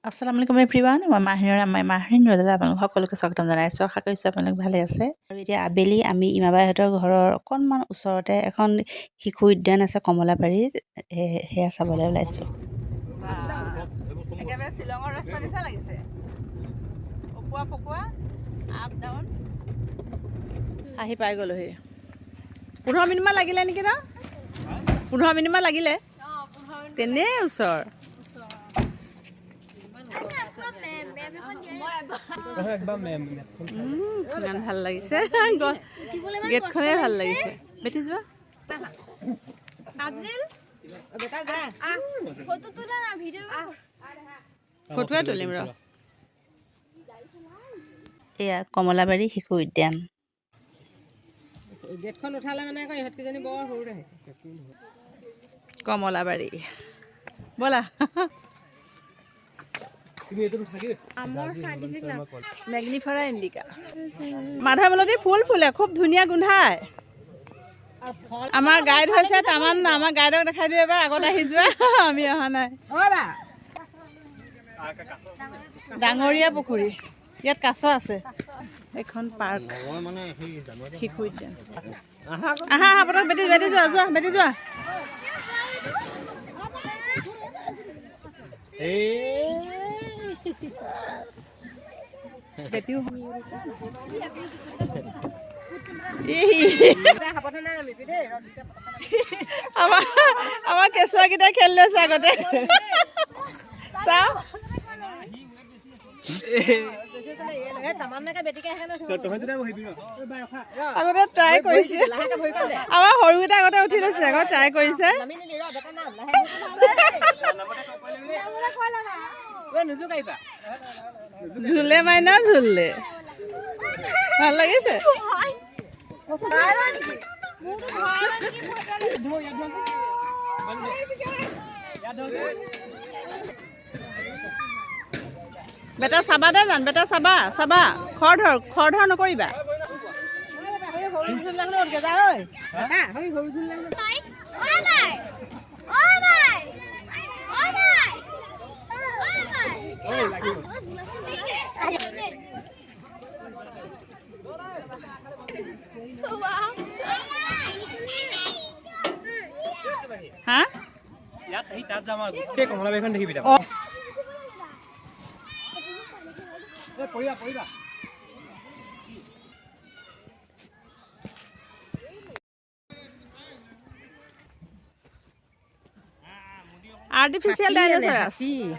আসসালামু আলাইকুম এভৰিৱান মই মাহিন ৰজালে আপোনালোক সকলোকে স্বাগতম জনাইছোঁ আশা কৰিছোঁ আপোনালোক ভালে আছে আৰু এতিয়া আবেলি আমি ইমাবাইহঁতৰ ঘৰৰ অকণমান ওচৰতে এখন শিশু উদ্যান আছে কমলাবাৰীত সেয়া চাবলৈ ওলাইছোঁ একেবাৰে শ্বিলঙৰ ৰাস্তা নিচা লাগিছে অপুৱা পকুৱা আপ ডাউন আহি পাই গ'লোহি 15 মিনিটমান লাগিলে নেকি ন 15 মিনিটমান লাগিলে তেনেই ওচৰ ইমান ভাল লাগিছে গেটখনে ভাল লাগিছে বেটি যোৱা ফটোৱে তুলিম ৰ এয়া কমলাবাৰী শিশু উদ্যান গেটখন উঠালে মানে আকৌ ইহঁতকেইজনী বৰ সৰুতে হৈছে কমলাবাৰী ব'লা মেগনিফেৰা ইণ্ডিকা মাধৱমলতী ফুল ফুলে খুব ধুনীয়া গোন্ধায় আমাৰ গাইড হৈছে তামান্না আমাৰ গাইডক দেখাই দিওঁ এবাৰ আগত আহি যোৱা আমি অহা নাই ডাঙৰীয়া পুখুৰী ইয়াত কাছ আছে এখন পাৰ্ক শিশু উদ্যান আহা আহা পটক বেটি বেটি যোৱা যোৱা বেটি যোৱা বেটিও আমাৰ কেঁচুৱাকেইটাই খেলি লৈছে আগতে চাওঁ আগতে ট্ৰাই কৰিছে আমাৰ সৰুকেইটা আগতে উঠি লৈছে আগত ট্ৰাই কৰিছে ঝুলে মাইনা ঝুললে ভাল লাগিছে বেটা চাবা দে জান বেটা চাবা চাবা খৰ ধৰ নকৰিবা হা ইয়াত আহি তাত যাম আৰু গোটেই কমলাবাৰীখন দেখিবি তাৰ পৰিবা আৰ্টিফিচিয়েল ডাইনোছৰ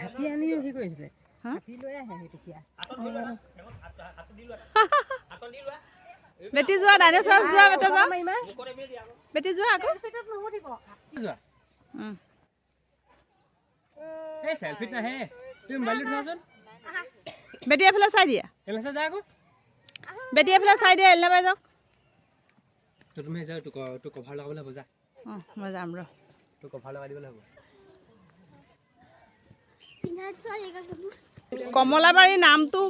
হাতী আনি কি কৰিছিলে হাতী লৈ আহে তেতিয়া বেটি যোৱা ডাইনোছৰ যোৱা বেটি যোৱা আকৌ যোৱা এই সেলফিট নাহে তুমি মোবাইলটো ধৰাচোন বেটি এফালে চাই দিয়া এফালে যা আকৌ বেটি এফালে চাই দিয়া এলনা বাই যাওক তুমি যা তো কভাৰ লগাবলৈ হ'ব যা মই যাম ৰ তো কভাৰ লগাই দিবলৈ হ'ব কমলাবাৰী নামটো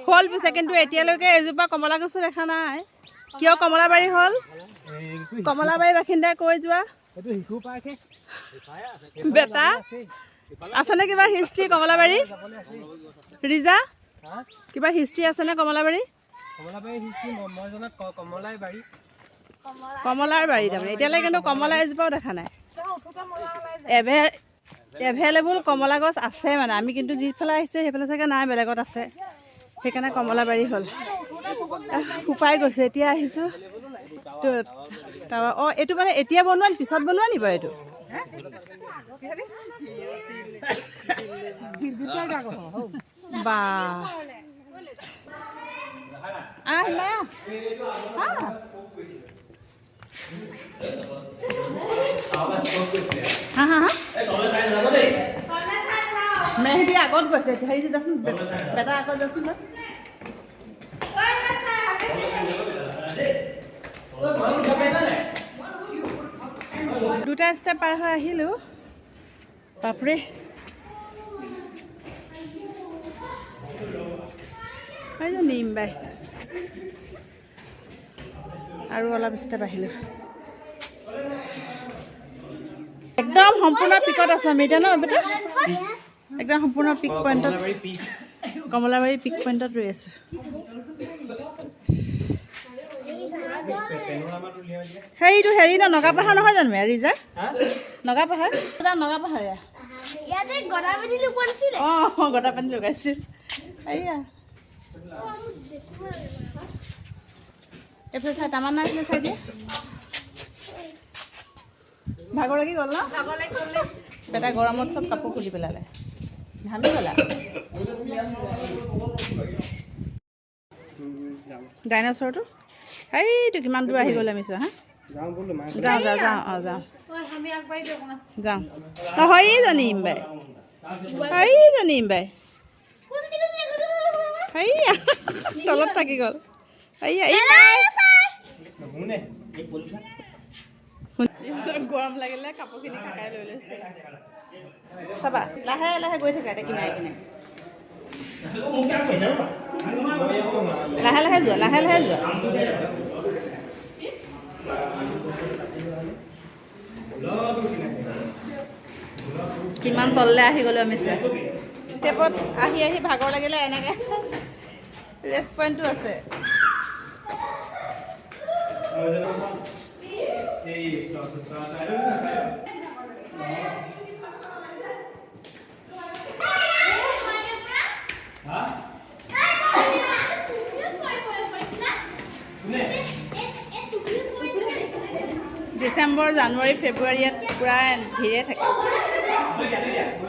হ'ল পিছে কিন্তু এতিয়ালৈকে এজোপা কমলা গছো দেখা নাই কিয় কমলাবাৰী হ'ল কমলাবাৰী বাসিন্দাই কৈ যোৱা বেটা আছেনে কিবা হিষ্ট্ৰী কমলাবাৰী ৰিজা কিবা হিষ্ট্ৰী আছেনে কমলাবাৰী কমলাৰ বাৰী তাৰমানে এতিয়ালৈকে কিন্তু কমলা এজোপাও দেখা নাই এভেইলেবল কমলা গছ আছে মানে আমি কিন্তু যিফালে আহিছোঁ সেইফালে চাগে নাই বেলেগত আছে সেইকাৰণে কমলাবাৰী হ'ল শুকাই গৈছে এতিয়া আহিছোঁ তাৰপৰা এইটো মানে এতিয়া বনোৱা পিছত বনোৱা নিব এইটো বা হা হা হা মেহেদি আগত গৈছে হেৰি যাচোন বেটা আগত যাচোন দুটা ষ্টেপ পাৰ হৈ আহিলোঁ বাপৰে নিম বাই আৰু অলপ ষ্টেপ আহিলোঁ একদম সম্পূৰ্ণ পিকত আছোঁ আমি এতিয়া ন বেটা একদম সম্পূৰ্ণ পিক পইণ্টত কমলাবাৰী পিক পইণ্টত ৰৈ আছে। সেইটো হেৰি ন নগাপাহাৰ নহয় জানো ৰিজা? নগাপাহাৰ নগাপাহাৰীয়া অঁ গদা পানী লগাইছিল। এইয়া এইফালে চাই তামান নাই চাই দিয়ে ভাগৰ লাগি গ'ল ন বেটা গৰমত চব কাপোৰ খুলি পেলালে ঘামি গ'লা। ডাইনাছৰটো এইটো কিমান দূৰ আহি গ'লে আমি চোৱা হা যাওঁ যাওঁ যাওঁ অঁ যাওঁ যাওঁ অঁ হয় জানিম বাই হয় জানিম বাই এইয়া তলত থাকি গ'ল। এইয়া গৰম লাগিলে কাপোৰখিনি খাকাই লৈ লৈছে চাবা লাহে লাহে গৈ থাকে এতিয়া কিনাই কিনাই লাহে লাহে যোৱা লাহে লাহে যোৱা। কিমান তললৈ আহি গ'লো আমি ষ্টেপত আহি আহি ভাগৰ লাগিলে এনেকৈ ৰেষ্ট পইণ্টটো আছে। ডিচেম্বৰ জানুৱাৰী ফেব্ৰুৱাৰী ইয়াত পূৰা ভিৰে থাকে।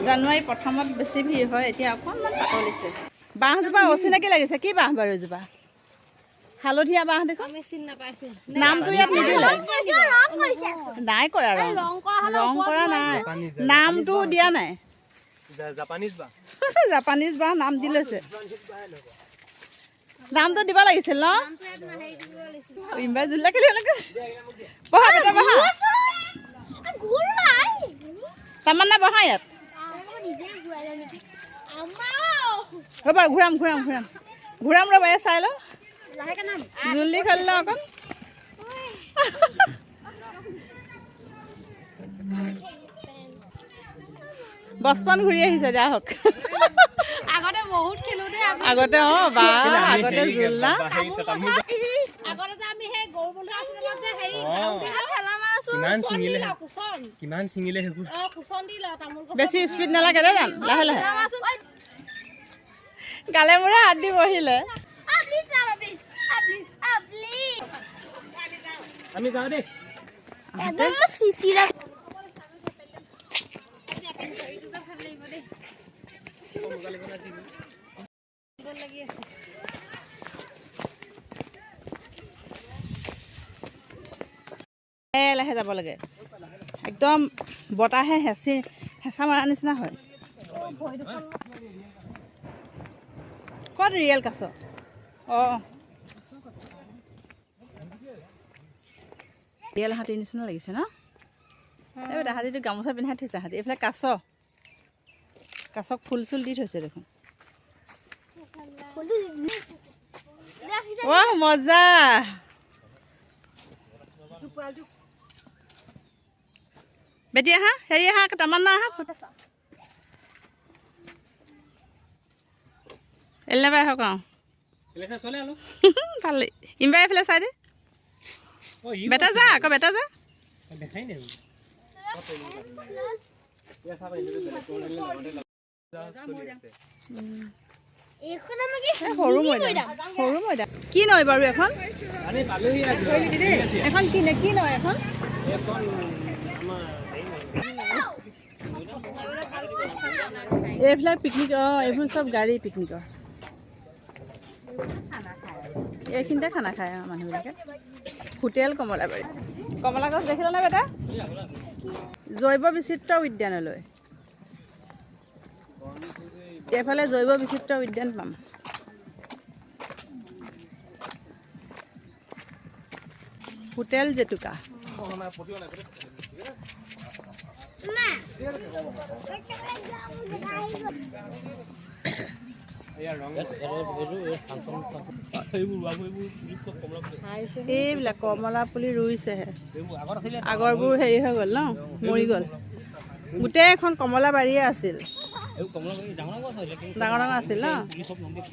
জানুৱাৰী প্ৰথমত বেছি ভিৰ হয়, এতিয়া অকণমান পাতলিছে। বাঁহজোপা অচিনাকি লাগিছে, কি বাঁহ বাৰু এজোপা? হালধীয়া বাঁহ দেখোন। নামটো ইয়াত নিদিলে, নাই কৰা ৰং কৰা নাই, নামটো দিয়া নাই। জাপানীজ বাঁহ নাম দি লৈছে। নামটো দিব লাগিছিল ন? ইমান জুলীয়া খেলি বহা বেটা বহা তামান্না বহা ইয়াত ৰ'বা ঘূৰাম ঘূৰাম ঘূৰাম ঘূৰাম ৰ'বা এই চাই লওঁ জুলি খেলি লওঁ অকণ বচপন ঘূৰি আহিছে যা হওক আগতে বহুত খেলো দে আগতে বা আগতে জুলনা আগতে যে আমি সেই গৰু বন্ধা আছিল যে হেৰি কিমান ছিঙিলে সেইবোৰ বেছি স্পীড নালাগে দে জান লাহে লাহে গালে মূৰে হাত দি বহিলে আমি যাওঁ দেই লাহে যাব লাগে একদম বতাহে হেঁচা মৰা নিচিনা হয় ক'ত ৰিয়েল কাছ অঁ ৰিয়েল হাতীৰ নিচিনা লাগিছে ন এইবাৰ হাতীটো গামোচা পিন্ধাই থৈছে হাতী এইফালে কাছক ফুল চুল দি থৈছে দেখোন ৱাহ মজা বেটি আহা হেৰি আহা তামান্না আহা এলনাবাই আহক অঁ ভালেই ইমবাই এইফালে চাই দে বেটা যা আকৌ বেটা যা সৰু মৈদাম কি নয় বাৰু এখন এখন কি নয় এখন এইবিলাক পিকনিক এইবোৰ চব গাড়ী পিকনিকৰ এইখিনিতে খানা খায় মানুহবিলাকে হোটেল কমলাবাৰী কমলা গছ দেখিলে নে বেটা জৈৱ বিচিত্ৰ উদ্যানলৈ এইফালে জৈৱ বিচিত্ৰ উদ্যান পাম হোটেল জেতুকা এইবিলাক কমলা পুলি ৰুইছেহে আগৰবোৰ হেৰি হৈ গ'ল ন মৰি গ'ল গোটেই এখন কমলা বাৰীয়ে আছিল ডাঙৰ ডাঙৰ আছিল ন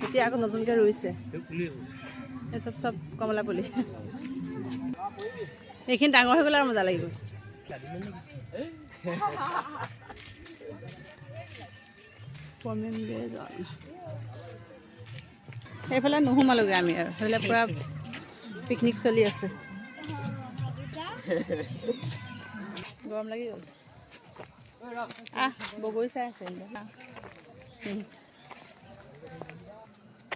এতিয়া আকৌ নতুনকৈ ৰুইছে এই চব কমলা পুলি এইখিনি ডাঙৰ হৈ গ'লে আৰু মজা লাগিব সেইফালে নোসোমালোগৈ আমি আৰু সেইফালে পূৰা পিকনিক চলি আছে গৰম লাগি গ'ল বগৰী চাই আছে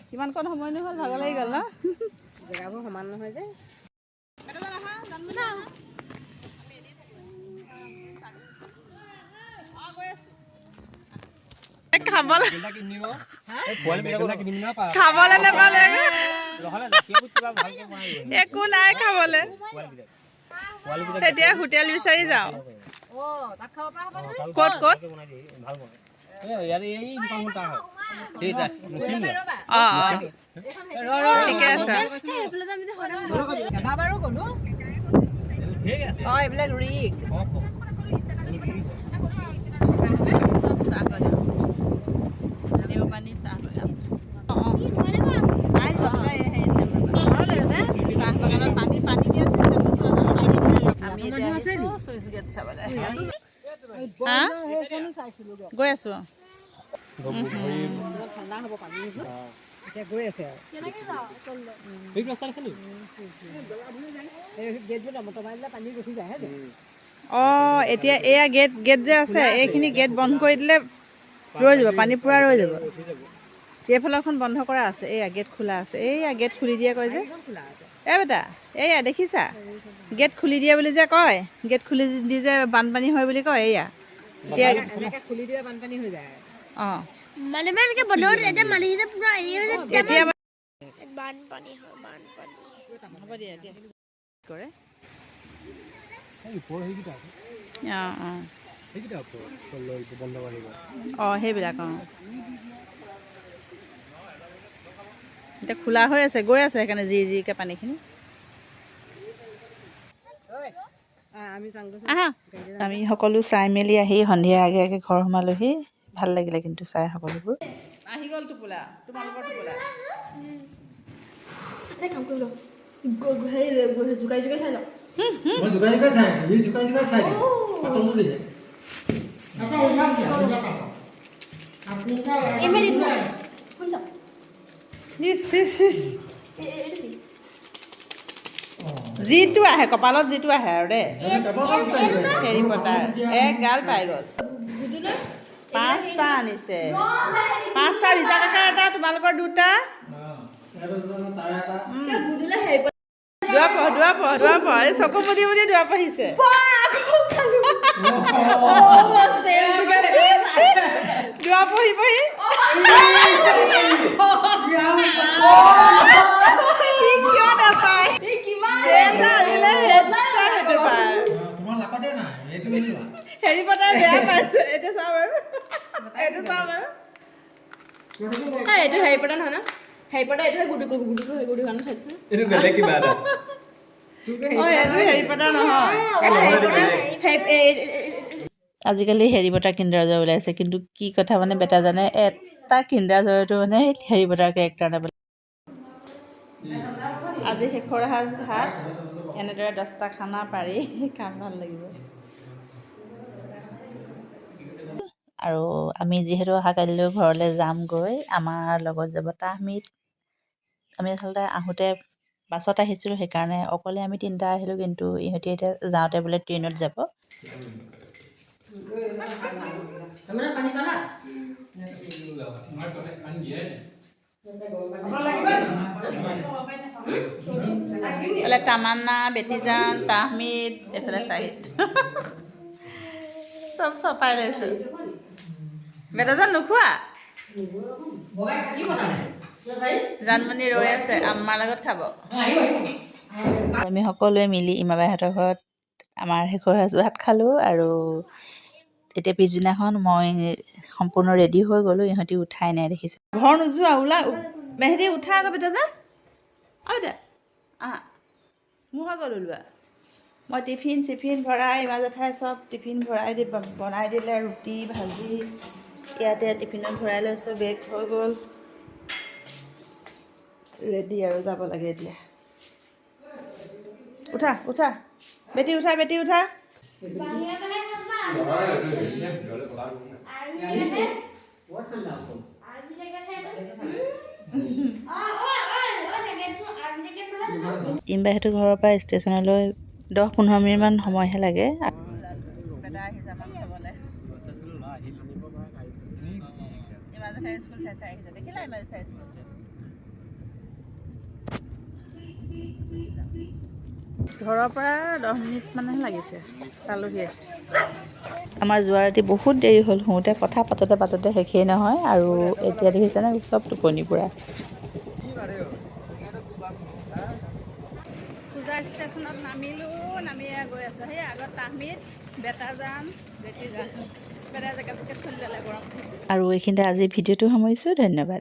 কিমান কণ সময় নহ'ল ভাগৰ লাগি গ'ল ন জেগাবোৰ সমান নহয় যে খাবলৈ নাপালে একো নাই খাবলৈ এতিয়া হোটেল বিচাৰি যাওঁ ক'ত ক'ত ঠিকে আছে এইবিলাক ৰিক চব চাহ বাগান দেওপানী চাহ বাগান নাই যোৱা চাহ বাগানত পানী দি আছে আমি চুইচ গেট চাবলৈ গৈ আছো ঠাণ্ডা হ'ব পানী এতিয়া গৈ আছে অঁ এতিয়া এয়া গেট যে আছে এইখিনি গেট বন্ধ কৰি দিলে ৰৈ যাব পানী পূৰা ৰৈ যাব এইফালৰখন বন্ধ কৰা আছে এয়া গেট খোলা আছে এয়া গেট খুলি দিয়ে কয় যে বেটা এয়া দেখিছা গেট খুলি দিয়ে বুলি যে কয় গেট খুলি দি যে বানপানী হয় বুলি কয় এয়া এতিয়া খুলি দিয়ে বানপানী হৈ যায় অঁ মানে এনেকৈ বন্ধ কৰি এতিয়া মানুহখিনি পূৰা এতিয়া বানপানী হয় বানপানী হ'ব দিয়া এতিয়া কৰে সেইবিলাক এতিয়া খোলা হৈ আছে গৈ আছে সেইকাৰণে জিৰিকৈ পানীখিনি আমি সকলো চাই মেলি আহি সন্ধিয়া আগে আগে ঘৰ সোমালোহি ভাল লাগিলে কিন্তু চাই সকলোবোৰ আহি গ'ল টোপোলা তোমালোকৰ টোপোলা জোকাই চাই লওঁ যিটো আহে কপালত যিটো আহে আৰু দেই হেৰি পতাৰ এক গাল পাই গ'ল 5টা আনিছে 5টা ৰিজা কাকাৰ এটা তোমালোকৰ 2টা দুৱাপহ এই চকু মুদি দুৱা পঢ়িছে দুৱা পঢ়ি কিয় নাপায় হেৰি পতাৰ বেয়া পাইছে এইটো চাওঁ বাৰু এইটো হেৰি পতা নহয় ন হেৰি পতা এইটোহে গুটি খান খাইছে এইটো বেলেগ কিবা এটা হেৰি পতা নহয় আজিকালি হেৰি পতাৰ কিণ্ডাৰ জয় ওলাইছে কিন্তু কি কথা মানে বেটা জানে এটা কিণ্ডাৰ জয়টো মানে হেৰি পতাৰ কেৰেক্টাৰ নাপালে আজি শেষৰ সাজ ভাত এনেদৰে 10টা খানা পাৰি খাম ভাল লাগিব আৰু আমি যিহেতু অহাকালিলৈ ঘৰলৈ যামগৈ আমাৰ লগত যাব তাহমিদ আমি আচলতে আহোঁতে বাছত আহিছিলোঁ সেইকাৰণে অকলে আমি 3টা আহিলোঁ কিন্তু ইহঁতি এতিয়া যাওঁতে বোলে ট্ৰেইনত যাব এইফালে তামান্না বেটিজান তাহমিদ এইফালে চাহিদ চব চপাই লৈছোঁ বেটাজান নোখোৱা জানমণি ৰৈ আছে আমাৰ লগত খাব আমি সকলোৱে মিলি ইমাবাইহঁতৰ ঘৰত আমাৰ শেষৰ সাজ ভাত খালোঁ আৰু এতিয়া পিছদিনাখন মই সম্পূৰ্ণ ৰেডি হৈ গ'লোঁ ইহঁতি উঠাই নাই দেখিছে ঘৰ নোযোৱা ওলা মেহেদি উঠা আকৌ বেটাজান দে মোৰ হৈ গ'ল ওলোৱা মই টিফিন ভৰাই ইমা জেঠাই চব টিফিন ভৰাই দি বনাই দিলে ৰুটি ভাজি ইয়াতে টিফিনত ভৰাই লৈছোঁ, বেগ হৈ গ'ল ৰেডি আৰু যাব লাগে এতিয়া। উঠা উঠা বেটি উঠা, বেটি উঠা। ইমবাহঁতৰ ঘৰৰ পৰা ষ্টেচনলৈ 10-15 মিনিটমান সময়হে লাগে। ঘৰৰ পৰা 10 মিনিট মানহে লাগিছে, পালোহিয়ে। আমাৰ যোৱা ৰাতি বহুত দেৰি হ'ল, শুওঁতে কথা পাতোতে শেষেই নহয়। আৰু এতিয়া দেখিছেনে চব টোপনি পুৰা। পূজা ষ্টেচনত নামিলোঁ, নামি গৈ আছোঁ। সেই আগত তাহমিদ, বেটাজান, বেটিজান, বেটা জেকেট খুলি ল'লে গৰম। আৰু এইখিনিতে আজি ভিডিঅ'টো সামৰিছোঁ। ধন্যবাদ।